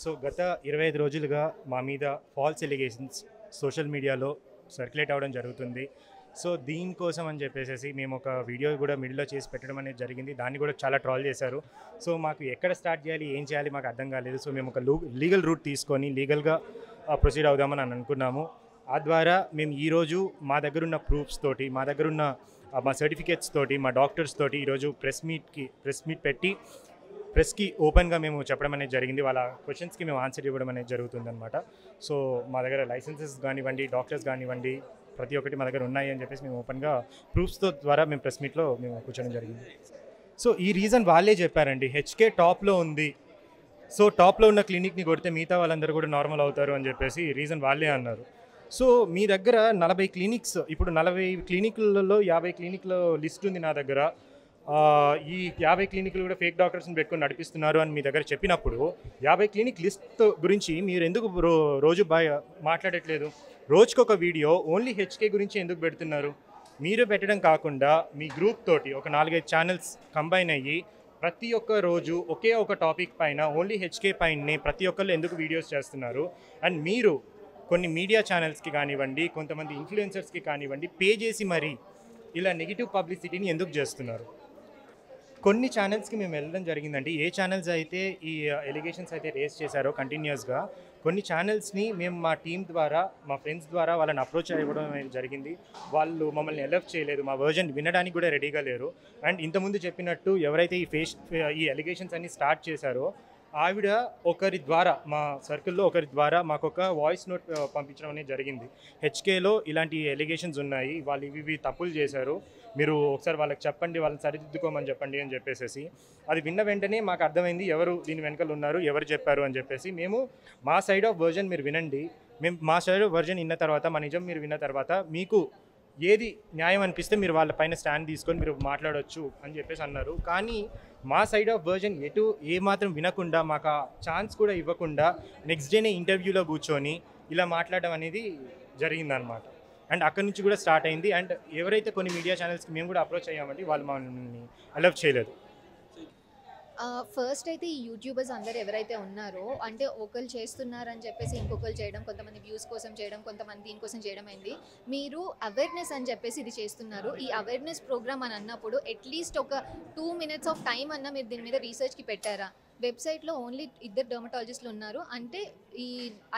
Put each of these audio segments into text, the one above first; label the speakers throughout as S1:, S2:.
S1: So గత 25 రోజులుగా మా మీద ఫాల్స్ ఎలిగేషన్స్ సోషల్ మీడియాలో సర్క్యులేట్ అవ్వడం జరుగుతుంది. సో దీనికోసం అని చెప్పేసి మేము ఒక వీడియో కూడా మిడిల్లో చేసి పెట్టడం అనేది జరిగింది. దాన్ని కూడా చాలా ట్రోల్ చేశారు. సో మాకు ఎక్కడ స్టార్ట్ చేయాలి, ఏం చేయాలి మాకు అర్థం కాలేదు. సో మేము ఒక లీగల్ రూట్ తీసుకొని లీగల్గా ప్రొసీడ్ అవుదామని అనుకున్నాము. ఆ ద్వారా మేము ఈరోజు మా దగ్గర ఉన్న ప్రూఫ్స్ తోటి, మా దగ్గర ఉన్న మా సర్టిఫికేట్స్ తోటి, మా డాక్టర్స్ తోటి ఈరోజు ప్రెస్ మీట్ పెట్టి ప్రెస్కి ఓపెన్గా మేము చెప్పడం అనేది జరిగింది. వాళ్ళ క్వశ్చన్స్కి మేము ఆన్సర్ ఇవ్వడం అనేది జరుగుతుందన్నమాట. సో మా దగ్గర లైసెన్సెస్ కానివ్వండి, డాక్టర్స్ కానివ్వండి, ప్రతి ఒక్కటి మా దగ్గర ఉన్నాయి అని చెప్పేసి మేము ఓపెన్గా ప్రూఫ్స్తో ద్వారా మేము ప్రెస్ మీట్లో మేము కూర్చోడం జరిగింది. సో ఈ రీజన్ వాళ్ళే చెప్పారండి. హెచ్కే టాప్లో ఉంది, సో టాప్లో ఉన్న క్లినిక్ని కొడితే మిగతా వాళ్ళందరూ కూడా నార్మల్ అవుతారు అని చెప్పేసి రీజన్ వాళ్ళే అన్నారు. సో మీ దగ్గర 40 క్లినిక్స్, ఇప్పుడు 40 క్లినిక్లలో 50 క్లినిక్ల లిస్ట్ ఉంది నా దగ్గర. ఈ 50 క్లినిక్లు కూడా ఫేక్ డాక్టర్స్ని పెట్టుకొని నడిపిస్తున్నారు అని మీ దగ్గర చెప్పినప్పుడు 50 క్లినిక్ లిస్ట్ గురించి మీరు ఎందుకు రోజు మాట్లాడట్లేదు? రోజుకొక వీడియో ఓన్లీ హెచ్కే గురించి ఎందుకు పెడుతున్నారు? మీరు పెట్టడం కాకుండా మీ గ్రూప్ తోటి ఒక 4-5 ఛానల్స్ కంబైన్ అయ్యి ప్రతి ఒక్క రోజు ఒకే ఒక టాపిక్ పైన ఓన్లీ హెచ్కే పైనే ప్రతి ఒక్కళ్ళు ఎందుకు వీడియోస్ చేస్తున్నారు? అండ్ మీరు కొన్ని మీడియా ఛానల్స్కి కానివ్వండి, కొంతమంది ఇన్ఫ్లుయెన్సర్స్కి కానివ్వండి పే చేసి మరీ ఇలా నెగిటివ్ పబ్లిసిటీని ఎందుకు చేస్తున్నారు? కొన్ని ఛానల్స్కి మేము వెళ్ళడం జరిగిందండి. ఏ ఛానల్స్ అయితే ఈ ఎలిగేషన్స్ అయితే రేస్ చేశారో కంటిన్యూస్గా, కొన్ని ఛానల్స్ని మేము మా టీం ద్వారా, మా ఫ్రెండ్స్ ద్వారా వాళ్ళని అప్రోచ్ అవ్వడం అనేది జరిగింది. వాళ్ళు మమ్మల్ని ఎలవ్ చేయలేదు, మా వర్జన్ వినడానికి కూడా రెడీగా లేరు. అండ్ ఇంతకుముందు చెప్పినట్టు ఎవరైతే ఈ ఎలిగేషన్స్ అన్ని స్టార్ట్ చేశారో ఆవిడ ఒకరి ద్వారా, మా సర్కిల్లో ఒకరి ద్వారా మాకు ఒక వాయిస్ నోట్ పంపించడం అనేది జరిగింది. హెచ్కేలో ఇలాంటి ఎలిగేషన్స్ ఉన్నాయి, వాళ్ళు ఇవి తప్పులు చేశారు, మీరు ఒకసారి వాళ్ళకి చెప్పండి, వాళ్ళని సరిదిద్దుకోమని చెప్పండి అని చెప్పేసి. అది విన్న వెంటనే మాకు అర్థమైంది ఎవరు దీని వెనకాల ఉన్నారు, ఎవరు చెప్పారు అని చెప్పేసి. మేము మా సైడ్ ఆఫ్ వర్జన్ మీరు వినండి, మేము మా సైడ్ ఆఫ్ వర్జన్ విన్న తర్వాత, మా నిజం మీరు విన్న తర్వాత మీకు ఏది న్యాయం అనిపిస్తే మీరు వాళ్ళ పైన స్టాండ్ తీసుకొని మీరు మాట్లాడవచ్చు అని చెప్పేసి అన్నారు. కానీ మా సైడ్ ఆఫ్ వర్జన్ ఏమాత్రం వినకుండా, మాకు ఆ ఛాన్స్ కూడా ఇవ్వకుండా నెక్స్ట్ డేనే ఇంటర్వ్యూలో కూర్చొని ఇలా మాట్లాడడం అనేది జరిగిందనమాట. అండ్ అక్కడి నుంచి కూడా స్టార్ట్ అయింది. అండ్ ఎవరైతే కొన్ని మీడియా ఛానల్స్కి మేము కూడా అప్రోచ్ అయ్యామంటే వాళ్ళు మమ్మల్ని అలౌ చేయలేదు.
S2: ఫస్ట్ అయితే ఈ యూట్యూబర్స్ అందరు ఎవరైతే ఉన్నారో, అంటే ఒకరు చేస్తున్నారని చెప్పేసి ఇంకొకరు చేయడం, కొంతమంది వ్యూస్ కోసం చేయడం, కొంతమంది దీనికోసం చేయడం అయింది. మీరు అవేర్నెస్ అని చెప్పేసి ఇది చేస్తున్నారు. ఈ అవేర్నెస్ ప్రోగ్రామ్ అని అన్నప్పుడు అట్లీస్ట్ ఒక 2 minutes ఆఫ్ టైం అన్నా మీరు దీని మీద రీసెర్చ్కి పెట్టారా? వెబ్సైట్లో ఓన్లీ 2 డెర్మటాలజిస్టులు ఉన్నారు, అంటే ఈ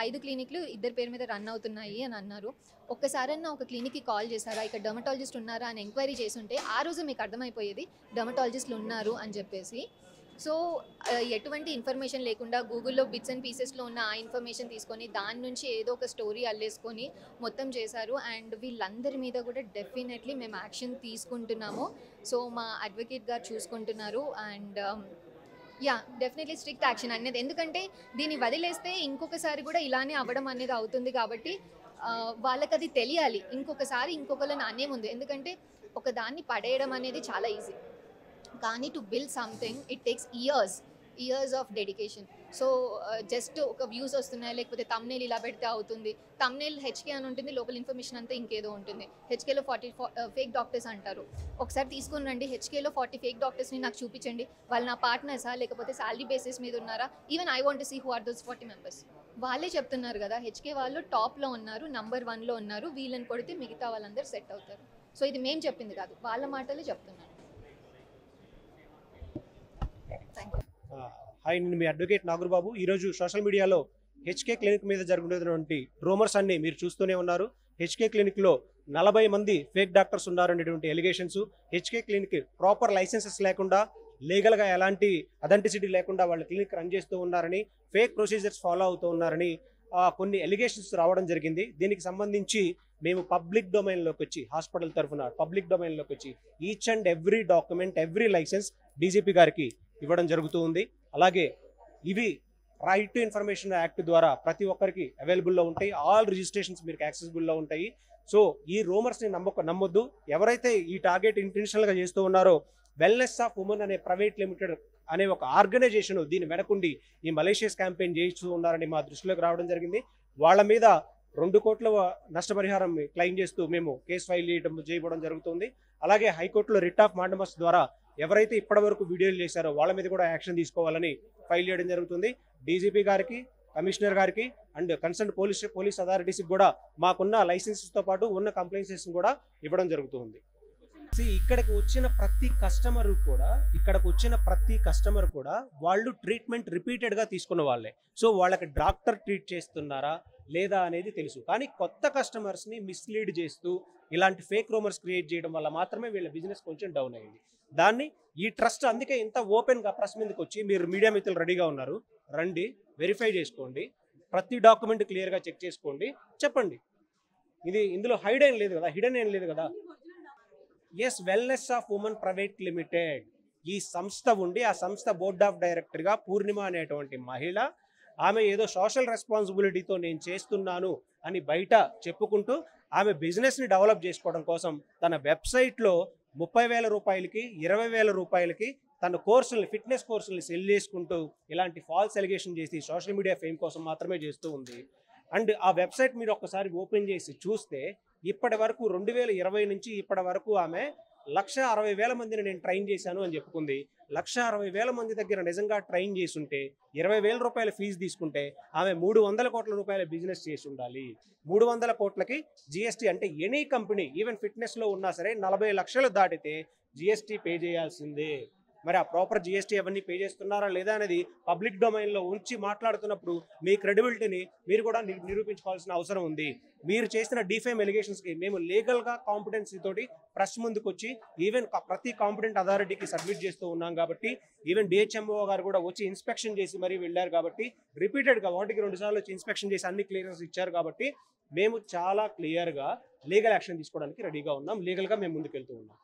S2: 5 క్లినిక్లు ఇద్దరు పేరు మీద రన్ అవుతున్నాయి అని అన్నారు. ఒక్కసారన్నా ఒక క్లినిక్కి కాల్ చేశారా, ఇక్కడ డెర్మటాలజిస్ట్ ఉన్నారా అని ఎంక్వైరీ చేసుంటే ఆ రోజు మీకు అర్థమైపోయేది డెర్మటాలజిస్టులు ఉన్నారు అని చెప్పేసి. సో ఎటువంటి ఇన్ఫర్మేషన్ లేకుండా గూగుల్లో బిట్స్ అండ్ పీసెస్లో ఉన్న ఆ ఇన్ఫర్మేషన్ తీసుకొని దాని నుంచి ఏదో ఒక స్టోరీ అల్లేసుకొని మొత్తం చేశారు. అండ్ వీళ్ళందరి మీద కూడా డెఫినెట్లీ మేము యాక్షన్ తీసుకుంటున్నాము. సో మా అడ్వకేట్ గారు చూసుకుంటున్నారు. అండ్ డెఫినెట్లీ స్ట్రిక్ట్ యాక్షన్ అనేది, ఎందుకంటే దీన్ని వదిలేస్తే ఇంకొకసారి కూడా ఇలానే అవ్వడం అనేది అవుతుంది. కాబట్టి వాళ్ళకి అది తెలియాలి, ఇంకొకళ్ళని అనే ముందు. ఎందుకంటే ఒక దాన్ని పడేయడం అనేది చాలా ఈజీ, కానీ to build something it takes years of dedication. So just ఒక వ్యూస్ వస్తున్నాయి, లేకపోతే తమ్నేల్ ఇలా పెడితే అవుతుంది. తమ్నేల్ హెచ్కే అని ఉంటుంది, లోపల ఇన్ఫర్మేషన్ అంతా ఇంకేదో ఉంటుంది. హెచ్కేలో 40 ఫేక్ డాక్టర్స్ అంటారు. ఒకసారి తీసుకుని రండి, హెచ్కేలో 40 ఫేక్ డాక్టర్స్ని నాకు చూపించండి. వాళ్ళు నా పార్ట్నర్సా, లేకపోతే శాలరీ బేసిస్ మీద ఉన్నారా? Even I want to see who are those 40 members. వాళ్ళే చెప్తున్నారు కదా, హెచ్కే వాళ్ళు టాప్లో ఉన్నారు, నంబర్ 1లో ఉన్నారు, వీళ్ళని కొడితే మిగతా వాళ్ళందరూ సెట్ అవుతారు. సో ఇది మేము చెప్పింది కాదు, వాళ్ళ మాటలే చెప్తున్నారు.
S3: హాయ్, నేను మీ అడ్వకేట్ నాగూర్బాబు. ఈరోజు సోషల్ మీడియాలో హెచ్కే క్లినిక్ మీద జరుగుతున్నటువంటి రూమర్స్ అన్ని మీరు చూస్తూనే ఉన్నారు. హెచ్కే క్లినిక్లో 40 మంది ఫేక్ డాక్టర్స్ ఉన్నారనేటువంటి allegations, HK clinic proper licenses లేకుండా, లీగల్గా ఎలాంటి అథెంటిసిటీ లేకుండా వాళ్ళ క్లినిక్ రన్ చేస్తూ ఉన్నారని, ఫేక్ ప్రొసీజర్స్ ఫాలో అవుతూ ఉన్నారని కొన్ని ఎలిగేషన్స్ రావడం జరిగింది. దీనికి సంబంధించి మేము పబ్లిక్ డొమైన్లోకి వచ్చి, హాస్పిటల్ తరఫున పబ్లిక్ డొమైన్లోకి వచ్చి each and every document, every licence DGP గారికి ఇవ్వడం జరుగుతూ ఉంది. అలాగే ఇవి రైట్ టు ఇన్ఫర్మేషన్ యాక్ట్ ద్వారా ప్రతి ఒక్కరికి అవైలబుల్లో ఉంటాయి. ఆల్ రిజిస్ట్రేషన్స్ మీకు యాక్సెసిబుల్లో ఉంటాయి. సో ఈ రూమర్స్ని నమ్మొద్దు. ఎవరైతే ఈ టార్గెట్ ఇంటెన్షనల్గా చేస్తూ ఉన్నారో, వెల్నెస్ ఆఫ్ ఉమెన్ అనే ప్రైవేట్ లిమిటెడ్ అనే ఒక ఆర్గనైజేషన్ దీని వెనకుండి ఈ మలేషియస్ క్యాంపెయిన్ చేయిస్తూ ఉన్నారని మా దృష్టిలోకి రావడం జరిగింది. వాళ్ళ మీద 2 కోట్ల నష్టపరిహారం క్లెయిమ్ చేస్తూ మేము కేసు ఫైల్ చేయడం జరుగుతుంది. అలాగే హైకోర్టులో రిట్ ఆఫ్ మాండమస్ ద్వారా ఎవరైతే ఇప్పటివరకు వీడియోలు చేశారో వాళ్ళ మీద కూడా యాక్షన్ తీసుకోవాలని ఫైల్ చేయడం జరుగుతుంది. డీజీపీ గారికి, కమిషనర్ గారికి అండ్ కన్సర్న్ పోలీస్ అథారిటీస్కి కూడా మాకున్న లైసెన్సెస్తో పాటు ఉన్న కంప్లైంట్స్ కూడా ఇవ్వడం జరుగుతుంది. ఇక్కడికి వచ్చిన ప్రతి కస్టమర్ కూడా వాళ్ళు ట్రీట్మెంట్ రిపీటెడ్గా తీసుకున్న వాళ్ళే. సో వాళ్ళకి డాక్టర్ ట్రీట్ చేస్తున్నారా లేదా అనేది తెలుసు. కానీ కొత్త కస్టమర్స్ని మిస్లీడ్ చేస్తూ ఇలాంటి ఫేక్ రూమర్స్ క్రియేట్ చేయడం వల్ల మాత్రమే వీళ్ళ బిజినెస్ కొంచెం డౌన్ అయింది. దాన్ని ఈ ట్రస్ట్ అందుకే ఇంత ఓపెన్గా ప్రెస్ మీదకి వచ్చి, మీరు మీడియా మిత్రులు రెడీగా ఉన్నారు, రండి, వెరిఫై చేసుకోండి, ప్రతి డాక్యుమెంట్ క్లియర్గా చెక్ చేసుకోండి, చెప్పండి. ఇందులో హిడెన్ ఏం లేదు కదా. Yes, wellness of women private limited ఈ సంస్థ ఉండి, ఆ సంస్థ బోర్డ్ ఆఫ్ డైరెక్టర్గా పూర్ణిమ అనేటువంటి మహిళ, ఆమె ఏదో సోషల్ రెస్పాన్సిబిలిటీతో నేను చేస్తున్నాను అని బయట చెప్పుకుంటూ ఆమె బిజినెస్ని డెవలప్ చేసుకోవడం కోసం తన వెబ్సైట్లో 30,000 రూపాయలకి 20,000 రూపాయలకి తన ఫిట్నెస్ కోర్సుల్ని సెల్ చేసుకుంటూ ఇలాంటి ఫాల్స్ ఎలిగేషన్ చేసి సోషల్ మీడియా ఫేమ్ కోసం మాత్రమే చేస్తూ ఉంది. అండ్ ఆ వెబ్సైట్ మీరు ఒక్కసారి ఓపెన్ చేసి చూస్తే ఇప్పటి వరకు 2020 నుంచి ఇప్పటి వరకు ఆమె 1,60,000 మందిని నేను ట్రైన్ చేశాను అని చెప్పుకుంది. 1,60,000 మంది దగ్గర నిజంగా ట్రైన్ చేసి ఉంటే 20,000 రూపాయల ఫీజు తీసుకుంటే ఆమె 300 కోట్ల రూపాయల బిజినెస్ చేసి ఉండాలి. 300 కోట్లకి జిఎస్టీ, అంటే ఎనీ కంపెనీ ఈవెన్ ఫిట్నెస్లో ఉన్నా సరే 40 లక్షలు దాటితే జిఎస్టీ పే చేయాల్సిందే. మరి ఆ ప్రాపర్ జిఎస్టీ అవన్నీ పే చేస్తున్నారా లేదా అనేది పబ్లిక్ డొమైన్లో ఉంచి మాట్లాడుతున్నప్పుడు మీ క్రెడిబిలిటీని మీరు కూడా నిరూపించుకోవాల్సిన అవసరం ఉంది. మీరు చేసిన డిఫేమ్ ఎలిగేషన్స్కి మేము లీగల్గా కాంపిటెన్సీ తోటి ప్రెస్ ముందుకు వచ్చి ఈవెన్ ప్రతి కాంపిటెంట్ అథారిటీకి సబ్మిట్ చేస్తూ ఉన్నాం కాబట్టి, ఈవెన్ డిహెచ్ఎంఓ గారు కూడా వచ్చి ఇన్స్పెక్షన్ చేసి మరీ వెళ్ళారు కాబట్టి, రిపీటెడ్గా 1-2 సార్లు వచ్చి ఇన్స్పెక్షన్ చేసి అన్ని క్లియరెన్స్ ఇచ్చారు కాబట్టి మేము చాలా క్లియర్గా లీగల్ యాక్షన్ తీసుకోవడానికి రెడీగా ఉన్నాం. లీగల్గా మేము ముందుకెళ్తూ ఉన్నాం.